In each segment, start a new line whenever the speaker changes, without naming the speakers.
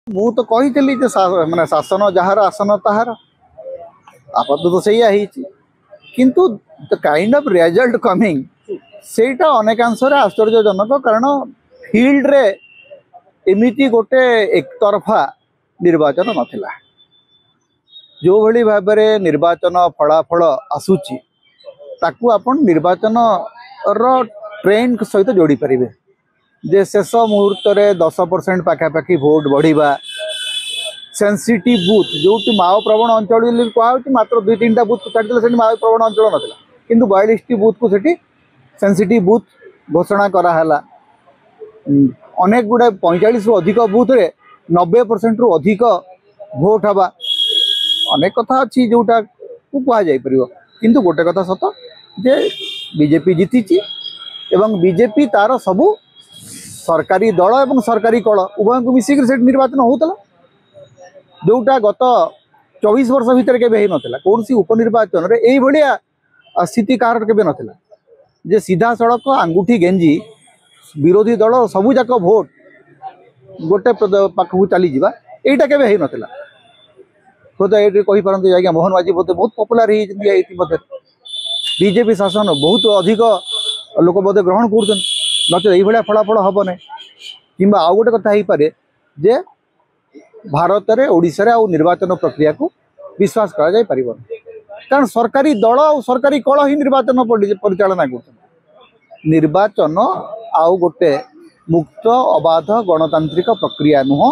मु तो कही माने शासन जहार आसन ताहार आपत तो सही किंतु the kind of result coming सेटा अनेकांश आश्चर्यजनक कारण फील्ड रे एमिति गोटे एक तरफा निर्वाचन नथिला जो भली भाव निर्वाचन फलाफल आसूची ताकू आपण निर्वाचन रो ट्रेंड सहित जोड़ी पारिबे जे शेष मुहूर्त रे 10% पाखापाखि भोट बढ़िबा सेंसिटिव बूथ जो माओ प्रवण अंचल कहुच्छी मात्र 2-3टा बूथ को छाड़ी से माओ प्रवण अंचल नाला किंतु 42टी बूथ को सेठी सेंसिटिव बूथ घोषणा कराला अनेक गुड़ा 45 रु अधिक बूथ रे 90% रु अधिक भोट हवा अनेक कथा अच्छी जोटा कह जापर किंतु गोटे कथा सत जे बीजेपी जीति एवं बीजेपी तार सबू सरकारी दल एवं सरकारी कल उभय को मिसिक से निर्वाचन होता जोटा गत 24 वर्ष भितर के नाला कौन सी उपनिर्वाचन रे यही भाया स्थिति कार के नाला जे सीधा सड़क आंगुठी गेंजी विरोधी दल सबूक भोट गोटे पाखक चली जावा यहीटा के नाला खुद ये कहीपरती आज्ञा मोहन माझी बोधे बहुत पपुलार होते बीजेपी शासन बहुत अधिक लोक बोधे ग्रहण कर नचेत ये फलाफल हम ना कि आउ गोटे कथा हो पारे जे भारत में ओडिशा रे निर्वाचन प्रक्रिया को विश्वास करा जाय परिबो कारण सरकारी दल और सरकारी कल ही निर्वाचन परिचालना कर निर्वाचन आउ गोटे मुक्त अबाध गणतांत्रिक प्रक्रिया नुह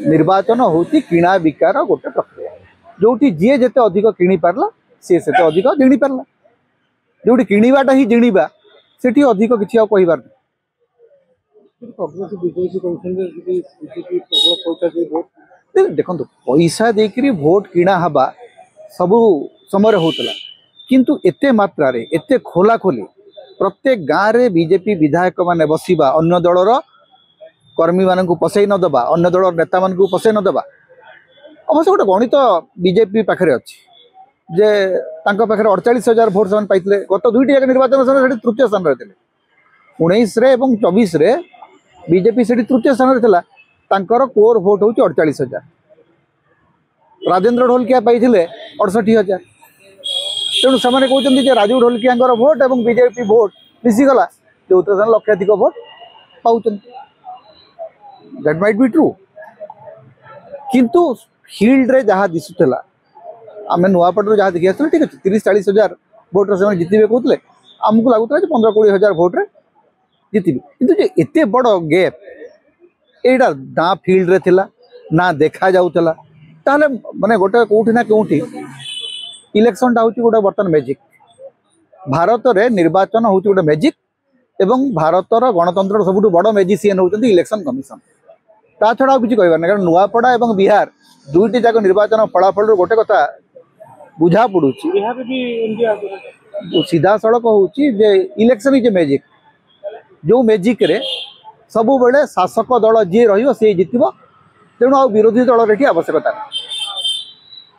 निर्वाचन होती किणा बिकार गोटे प्रक्रिया जोटी जी जिते अधिक किणी पारला सी से अधिक जिणी पारला जोटी किणवाटा ही जिणवा सेठी अधिक किसी कहबार देखो पैसा देकरी भोट किणा हवा सबू समय होता किंतु एते मात्रा रे एते खोला खोली प्रत्येक गाँव रे बीजेपी विधायक माने बसिबा अन्य दलर कर्मी मान पसई नदबा अन्य दल नेता मान पसई नदबा अवश्य गोटे गणित बीजेपी पाखे अच्छी जे पाखे 48,000 भोट से पाई गत 2टी जाक निर्वाचन समय तृतीय स्थान रही 19 रे एवं 24 रे बीजेपी से तृतीय स्थान रहा कोर भोट हूँ 48,000 राजेन्द्र ढोलकिया पाई 68,000 तेणु से कहते राजू ढोलकिया भोट और बीजेपी भोट मिसीगला जो लक्षाधिक भोट पाँच दैट माइट बी ट्रू किंतु फील्ड रे जहाँ दिशुला आम नुआपटर जहाँ देखी आसते ठीक अच्छे 30-40,000 भोट से जितबे कहते आमको लगुला 15-20,000 भोट रे जितबे किंतु एते बड़ गैप एटा ना फील्ड रे थिला ना देखा जाउतला ताले माने गोटे कोठी ना कोठी इलेक्शन टा होची गोटे बर्तन मैजिक भारत रे निर्वाचन होची गोटे मैजिक एवं भारतर गणतंत्र सबुठ बड़ मैजिशियन होचंती इलेक्शन कमिशन ता छड़ा किसी कहबार ना कारण नुआपड़ा एवं बिहार 2टी जाक निर्वाचन फलाफल गोटे कथा बुझा पड़ू सीधा सड़क होची जे इलेक्शन इज मैजिक जो मैजिक रे सबु बेले शासक दल जी रही सी जितब तेणु आ विरोधी दल आवश्यकता